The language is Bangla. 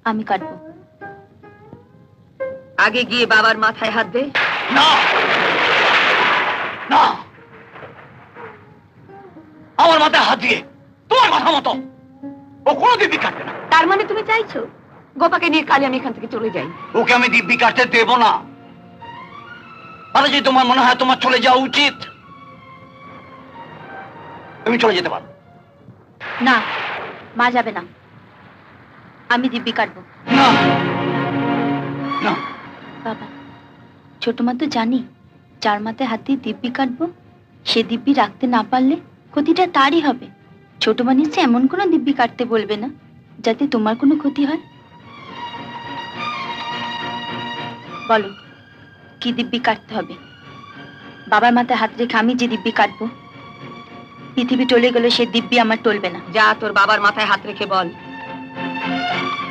আমি কাটবো। আগে গিয়ে বাবার মাথায় হাত দে। না না, আমার মাথায় হাত দিয়ে তোমার কথা মতো ও কোনো দিব্যি কাটবে না। তার মানে তুমি চাইছো গোপাকে নিয়ে কালে আমি এখান থেকে চলে যাই? ওকে আমি দিব্যি কাটতে দেব না। আর যদি তোমার মনে হয় তোমার চলে যাওয়া উচিত, তুমি চলে যেতে পারো। না, মা যাবে না, আমি দিব্যি কাটবো। না না বাবা, ছোট মা তো জানি যার মাথায় হাত দিয়ে দিব্যি কাটবো সে দিব্যি রাখতে না পারলে ক্ষতিটা তারই হবে। ছোট মা নিশ্চয় এমন কোনো দিব্যি কাটতে বলবে না যাতে তোমার কোনো ক্ষতি হয়। বলো কি দিব্যি কাটতে হবে? বাবার মাথায় হাত রেখে আমি যে দিব্যি কাটবো, পৃথিবী টলে গেলে সে দিব্যি আমার টলবে না। যা তোর বাবার মাথায় হাত রেখে বল